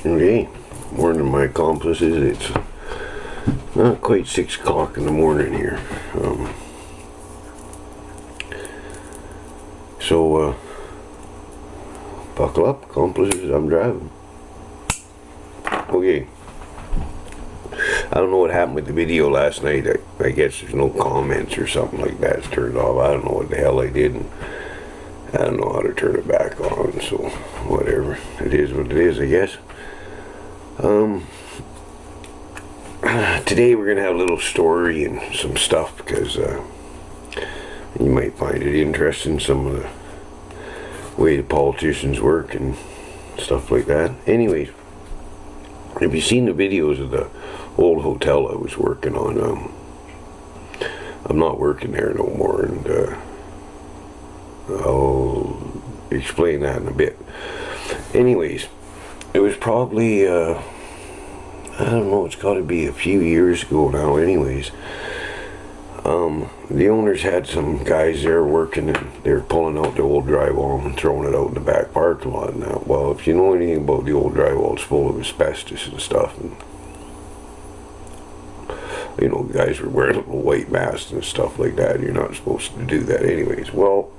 Okay, morning, my accomplices. It's not quite 6 o'clock in the morning here. So, buckle up, accomplices. I'm driving. Okay. I don't know what happened with the video last night. I guess there's no comments or something like that. It's turned off. I don't know what the hell I did. And I don't know how to turn it back on. So, whatever. It is what it is, I guess. Today we're going to have a little story and some stuff because you might find it interesting, some of the way the politicians work and stuff like that. Anyways, have you seen the videos of the old hotel I was working on? I'm not working there no more, and I'll explain that in a bit. Anyways, it was probably I don't know, it's got to be a few years ago now. Anyways, the owners had some guys there working, and they were pulling out the old drywall and throwing it out in the back parking lot. Now, well, if you know anything about the old drywall, it's full of asbestos and stuff, and you know, guys were wearing little white masks and stuff like that. You're not supposed to do that anyways. Well,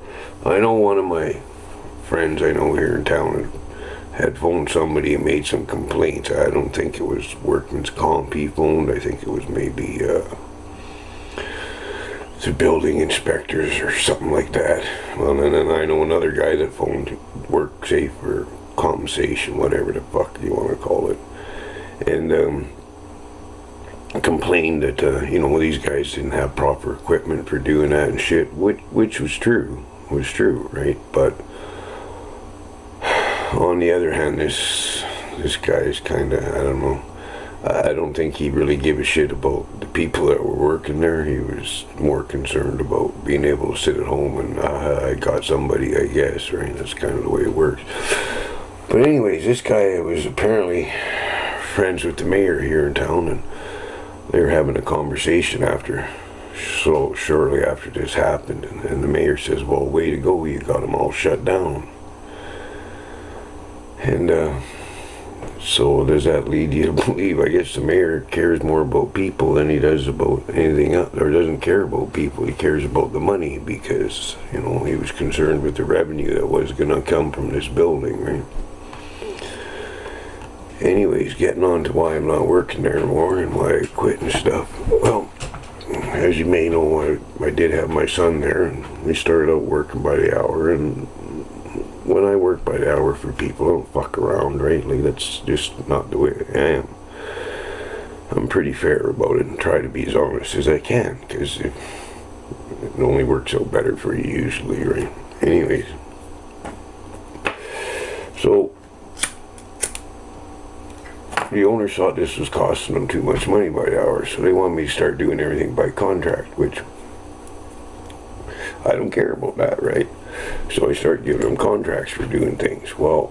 I know one of my friends I know here in town had phoned somebody and made some complaints. I don't think it was workman's comp he phoned. I think it was maybe the building inspectors or something like that. Well, and then I know another guy that phoned work safe or compensation, whatever the fuck you want to call it, and complained that you know, these guys didn't have proper equipment for doing that and shit, which was true, right? But on the other hand, this guy's kind of, I don't know, I don't think he really gave a shit about the people that were working there. He was more concerned about being able to sit at home and I got somebody, I guess, right? That's kind of the way it works. But anyways, this guy was apparently friends with the mayor here in town, and they were having a conversation shortly after this happened, and the mayor says, well, way to go, you got them all shut down. And so does that lead you to believe, I guess the mayor cares more about people than he does about anything else, or doesn't care about people, he cares about the money, because, you know, he was concerned with the revenue that was going to come from this building, right? Anyways, getting on to why I'm not working there anymore and why I quit and stuff. Well, as you may know, I did have my son there, and we started out working by the hour, and when I work by the hour for people, I don't fuck around, right? Like, that's just not the way I am. I'm pretty fair about it and try to be as honest as I can, because it only works out better for you usually, right? Anyways, so the owners thought this was costing them too much money by the hour, so they wanted me to start doing everything by contract, which I don't care about that, right? So I started giving them contracts for doing things. Well,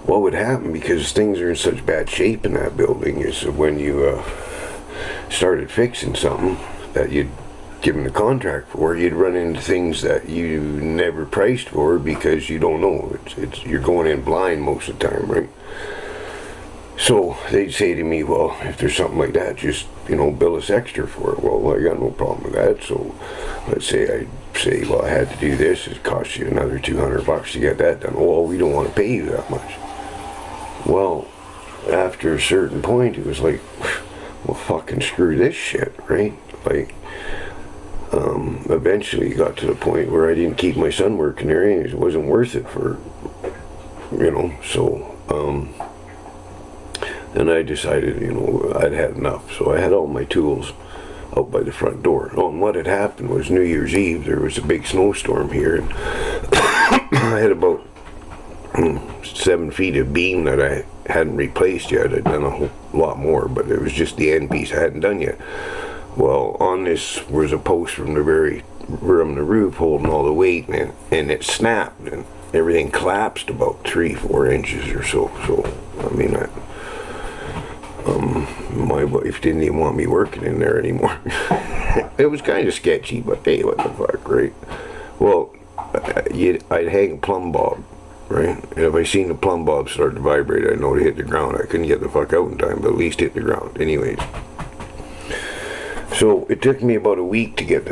what would happen, because things are in such bad shape in that building, is that when you started fixing something that you'd given the contract for, you'd run into things that you never priced for because you don't know. You're going in blind most of the time, right? So they'd say to me, well, if there's something like that, just, you know, bill us extra for it. Well, I got no problem with that. So let's say well, I had to do this, it cost you another $200 to get that done. Well, we don't want to pay you that much. Well, after a certain point, it was like, well, fucking screw this shit, right? Like, eventually got to the point where I didn't keep my son working there anyways. It wasn't worth it for, you know, so, and I decided, you know, I'd had enough. So I had all my tools out by the front door. Oh, and what had happened was New Year's Eve, there was a big snowstorm here, and I had about 7 feet of beam that I hadn't replaced yet. I'd done a whole lot more, but it was just the end piece I hadn't done yet. Well, on this was a post from the roof holding all the weight, and it snapped, and everything collapsed about 3-4 inches or so. So, I mean, my wife didn't even want me working in there anymore. It was kind of sketchy, but hey, what the fuck, right? Well, I'd hang a plumb bob right? And if I seen the plumb bob start to vibrate, I know to hit the ground. I couldn't get the fuck out in time, but at least hit the ground. Anyways. So it took me about a week to get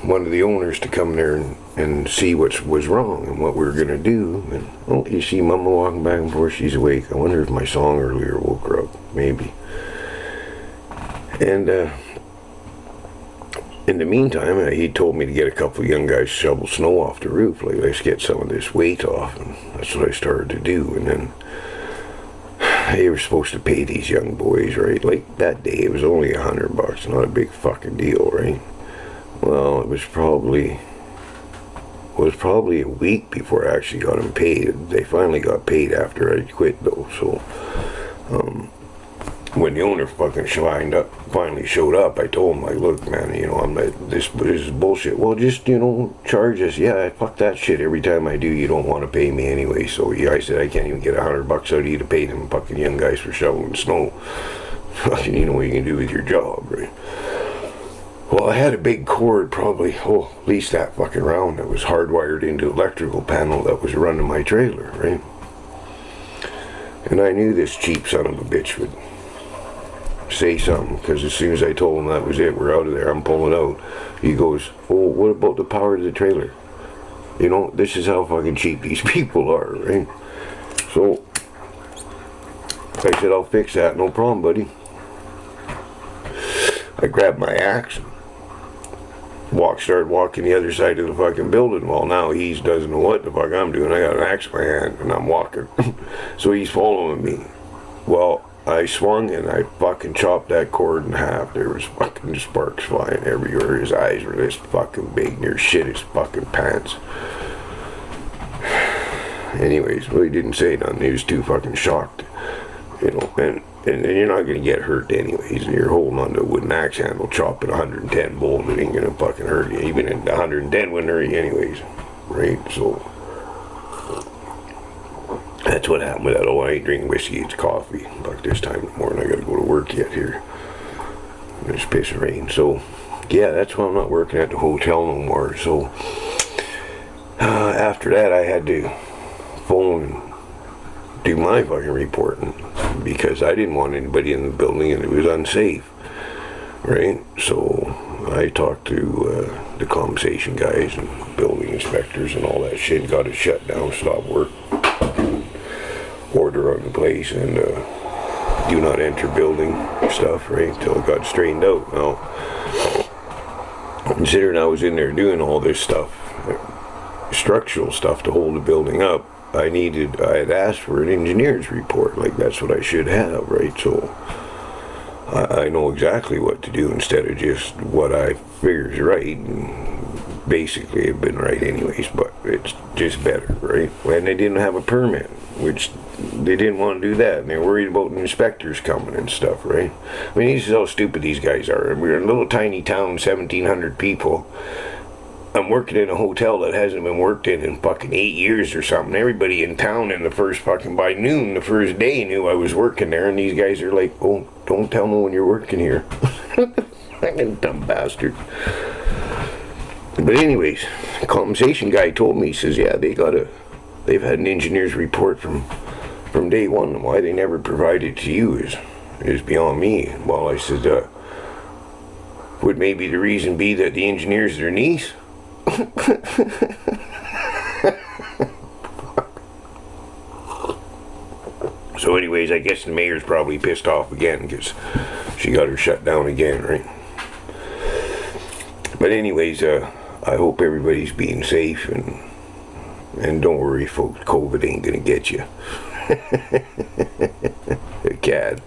one of the owners to come there and see what was wrong and what we were going to do. And, oh, you see Mama walking back and forth. She's awake. I wonder if my song earlier woke her up. Maybe. And in the meantime, he told me to get a couple of young guys to shovel snow off the roof. Like, let's get some of this weight off. And that's what I started to do. And then they were supposed to pay these young boys, right? Like, that day, it was only $100. Not a big fucking deal, right? Well, it was probably a week before I actually got them paid. They finally got paid after I quit, though. So, when the owner fucking finally showed up, I told him, like, look, man, you know, I'm like, this is bullshit. Well, just, you know, charge us. Yeah, fuck that shit. Every time I do, you don't want to pay me anyway. So, yeah, I said, I can't even get $100 out of you to pay them fucking young guys for shoveling snow. Fucking, you know what you can do with your job, right? Well, I had a big cord, probably, at least that fucking round, that was hardwired into the electrical panel that was running my trailer, right? And I knew this cheap son of a bitch would say something, because as soon as I told him that was it, we're out of there, I'm pulling out, he goes, oh, what about the power to the trailer? You know, this is how fucking cheap these people are, right? So I said, I'll fix that, no problem, buddy. I grabbed my axe, started walking the other side of the fucking building. Well, now he doesn't know what the fuck I'm doing. I got an axe in my hand and I'm walking. So he's following me. Well, I swung and I fucking chopped that cord in half. There was fucking sparks flying everywhere. His eyes were this fucking big. Near shit his fucking pants. Anyways, well, he didn't say nothing. He was too fucking shocked. You know, and you're not going to get hurt anyways. You're holding on to a wooden axe handle, chopping 110 bolt. It ain't going to fucking hurt you. Even at 110 wouldn't hurt you anyways. Right? So that's what happened with that. Oh, I ain't drinking whiskey, it's coffee. Like this time in the morning, I got to go to work yet here. It's pissing rain. So, yeah, that's why I'm not working at the hotel no more. So, after that, I had to phone and do my fucking reporting because I didn't want anybody in the building and it was unsafe, right? So I talked to the compensation guys and building inspectors and all that shit, got it shut down, stopped work, order on the place, and do not enter building stuff, right, until it got straightened out. Now, considering I was in there doing all this stuff, structural stuff to hold the building up, I had asked for an engineer's report, like that's what I should have, right? So I know exactly what to do instead of just what I figure is right, and basically it's been right anyways, but it's just better, right? And they didn't have a permit, which they didn't want to do that, and they're worried about the inspectors coming and stuff, right? I mean, this is how stupid these guys are. We're in a little tiny town, 1,700 people. I'm working in a hotel that hasn't been worked in fucking 8 years or something. Everybody in town by noon, the first day, knew I was working there, and these guys are like, oh, don't tell no one you're working here. Fucking dumb bastard. But anyways, the compensation guy told me, he says, yeah, they've had an engineer's report from day one, and why they never provided it to you is beyond me. Well, I said, would maybe the reason be that the engineer's their niece? So anyways, I guess the mayor's probably pissed off again because she got her shut down again, right? But anyways, I hope everybody's being safe, and don't worry folks, COVID ain't gonna get you. A cat.